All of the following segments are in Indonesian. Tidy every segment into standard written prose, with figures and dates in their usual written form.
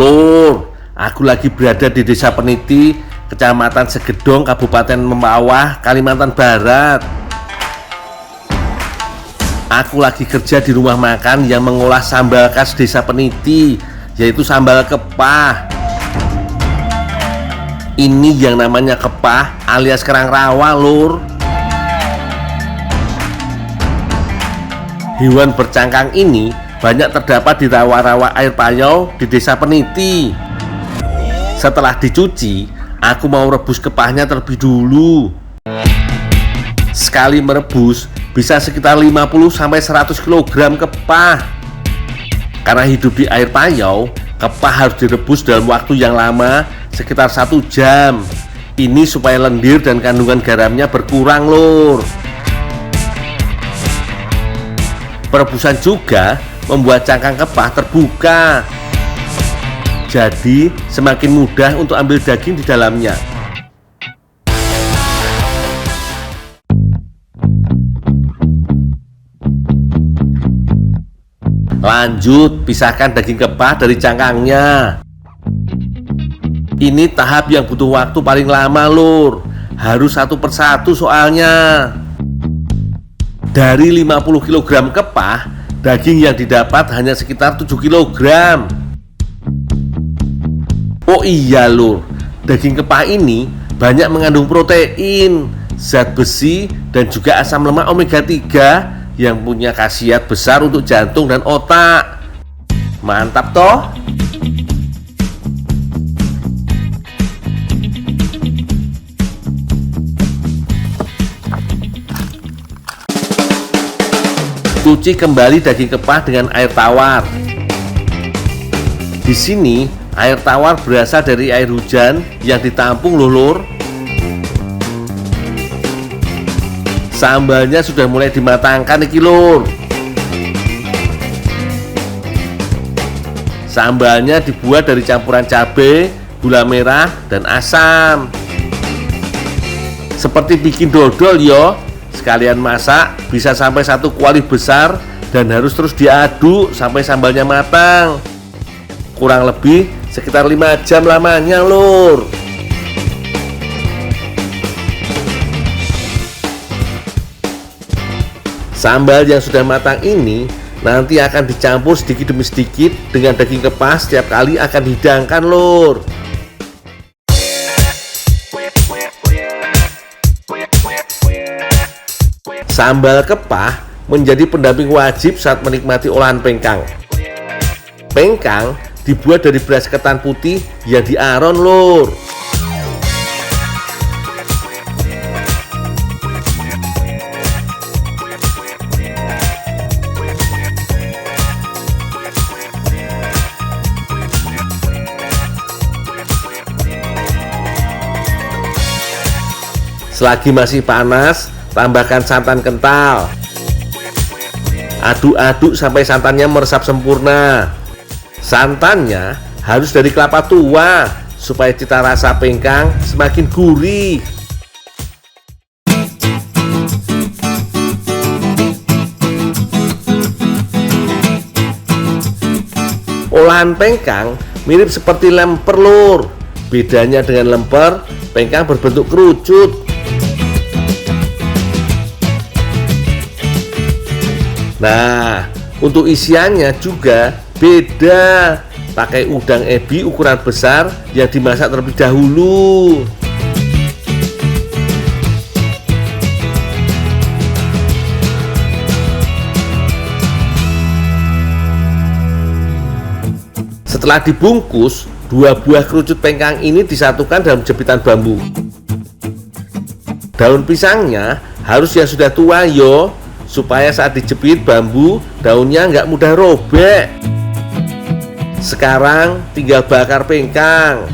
Lur, aku lagi berada di Desa Peniti, Kecamatan Segedong, Kabupaten Mempawah, Kalimantan Barat. Aku lagi kerja di rumah makan yang mengolah sambal khas Desa Peniti, yaitu sambal kepah. Ini yang namanya kepah alias kerang rawa, Lur. Hewan bercangkang ini banyak terdapat di rawa-rawa air payau di Desa Peniti. Setelah dicuci, aku mau rebus kepahnya terlebih dulu. Sekali merebus bisa sekitar 50-100 kg kepah. Karena hidup di air payau, kepah harus direbus dalam waktu yang lama, sekitar 1 jam. Ini supaya lendir dan kandungan garamnya berkurang, Lur. Perebusan juga membuat cangkang kepah terbuka, jadi semakin mudah untuk ambil daging di dalamnya. Lanjut, pisahkan daging kepah dari cangkangnya. Ini tahap yang butuh waktu paling lama, Lur. Harus satu persatu soalnya. Dari 50 kg kepah, daging yang didapat hanya sekitar 7 kg. Oh iya, Lur, daging kepah ini banyak mengandung protein, zat besi, dan juga asam lemak omega 3 yang punya khasiat besar untuk jantung dan otak. Mantap toh? Cuci kembali daging kepah dengan air tawar. Di sini air tawar berasal dari air hujan yang ditampung, Lur. Sambalnya sudah mulai dimatangkan nih, Lur. Sambalnya dibuat dari campuran cabai, gula merah, dan asam. Seperti bikin dodol yo. Sekalian masak bisa sampai 1 kuali besar dan harus terus diaduk sampai sambalnya matang. Kurang lebih sekitar 5 jam lamanya, Lur. Sambal yang sudah matang ini nanti akan dicampur sedikit demi sedikit dengan daging kepah setiap kali akan dihidangkan, Lur. Sambal kepah menjadi pendamping wajib saat menikmati olahan pengkang. Pengkang dibuat dari beras ketan putih yang diaron, Lur. Selagi masih panas, tambahkan santan kental. Aduk-aduk sampai santannya meresap sempurna. Santannya harus dari kelapa tua supaya cita rasa pengkang semakin gurih. Olahan pengkang mirip seperti lemper, Lur. Bedanya dengan lemper, pengkang berbentuk kerucut. Nah, untuk isiannya juga beda. Pakai udang ebi ukuran besar yang dimasak terlebih dahulu. Setelah dibungkus, 2 buah kerucut pengkang ini disatukan dalam jepitan bambu. Daun pisangnya harus yang sudah tua yo, supaya saat dijepit bambu daunnya nggak mudah robek. Sekarang tinggal bakar pengkang.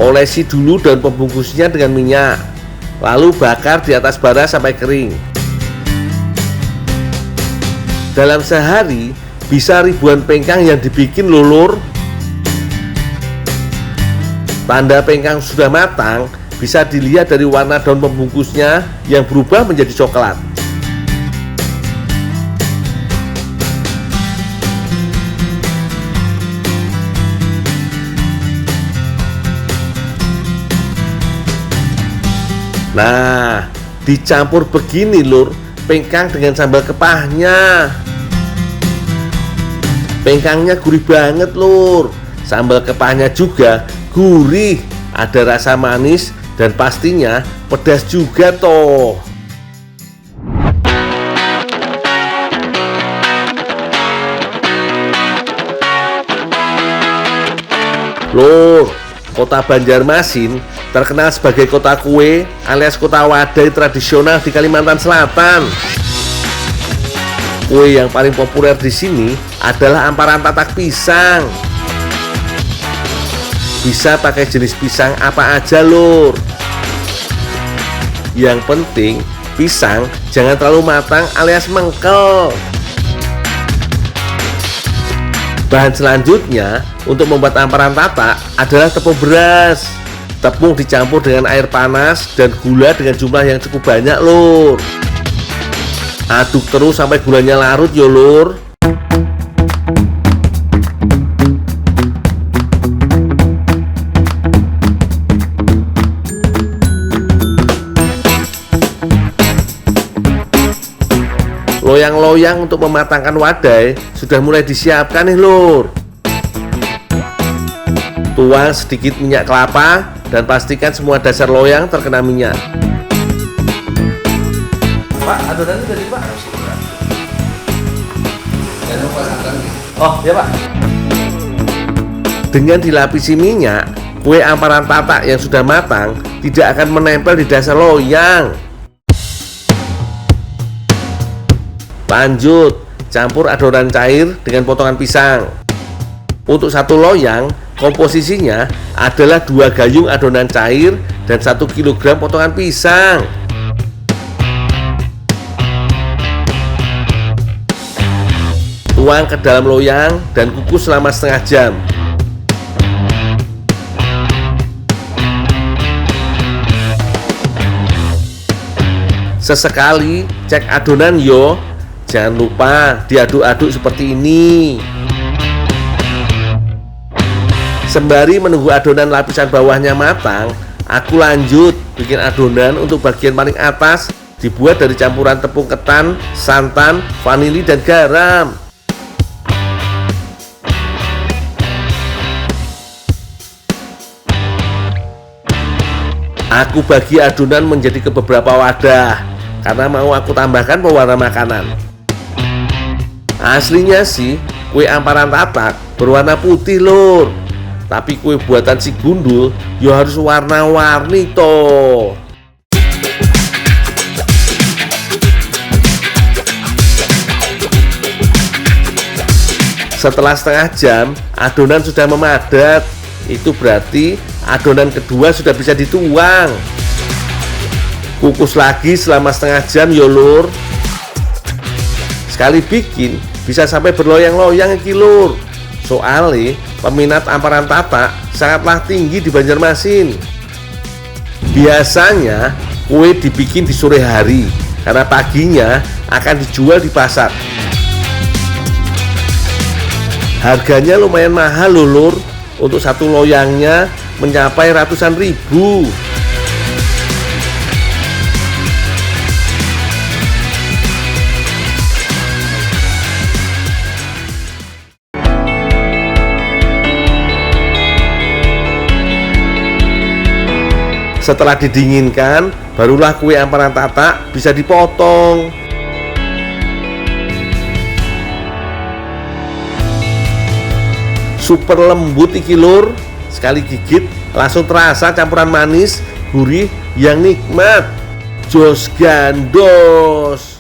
Olesi dulu daun pembungkusnya dengan minyak, lalu bakar di atas bara sampai kering. Dalam sehari Bisa ribuan pengkang yang dibikin lho lur. Tanda pengkang sudah matang bisa dilihat dari warna daun pembungkusnya yang berubah menjadi coklat. Nah, dicampur begini lur, pengkang dengan sambal kepahnya. Pengkangnya gurih banget lur. Sambal kepahnya juga gurih, ada rasa manis dan pastinya pedas juga toh. Lur, kota Banjarmasin terkenal sebagai kota kue alias kota wadai tradisional di Kalimantan Selatan. Kue yang paling populer di sini adalah amparan tatak pisang. Bisa pakai jenis pisang apa aja lur. Yang penting pisang jangan terlalu matang alias mengkel. Bahan selanjutnya untuk membuat amparan tatak adalah tepung beras. Tepung dicampur dengan air panas dan gula dengan jumlah yang cukup banyak lur. Aduk terus sampai gulanya larut yo lur. Loyang-loyang untuk mematangkan wadai sudah mulai disiapkan nih lur. Tuang sedikit minyak kelapa dan pastikan semua dasar loyang terkena minyak. Pak, adonannya dari Pak? Oh, ya Pak. Dengan dilapisi minyak, kue amparan tatak yang sudah matang tidak akan menempel di dasar loyang. Lanjut, campur adonan cair dengan potongan pisang. Untuk satu loyang, komposisinya adalah 2 gayung adonan cair dan 1 kg potongan pisang. Tuang ke dalam loyang dan kukus selama setengah jam. Sesekali cek adonan yo. Jangan lupa diaduk-aduk seperti ini. Sembari menunggu adonan lapisan bawahnya matang, aku lanjut bikin adonan untuk bagian paling atas, dibuat dari campuran tepung ketan, santan, vanili, dan garam. Aku bagi adonan menjadi ke beberapa wadah karena mau aku tambahkan pewarna makanan. Aslinya sih kue amparan tatak berwarna putih lur, tapi kue buatan si gundul ya harus warna-warni toh. Setelah setengah jam adonan sudah memadat. Itu berarti adonan kedua sudah bisa dituang. Kukus lagi selama setengah jam ya lur. Sekali bikin bisa sampai berloyang-loyang iki lur. Soalnya peminat amparan tatak sangatlah tinggi di Banjarmasin. Biasanya kue dibikin di sore hari karena paginya akan dijual di pasar. Harganya lumayan mahal loh lur. Untuk satu loyangnya mencapai ratusan ribu. Setelah didinginkan, barulah kue amparan tatak bisa dipotong. Super lembut iki lur. Sekali gigit langsung terasa campuran manis, gurih yang nikmat. Jos gandos.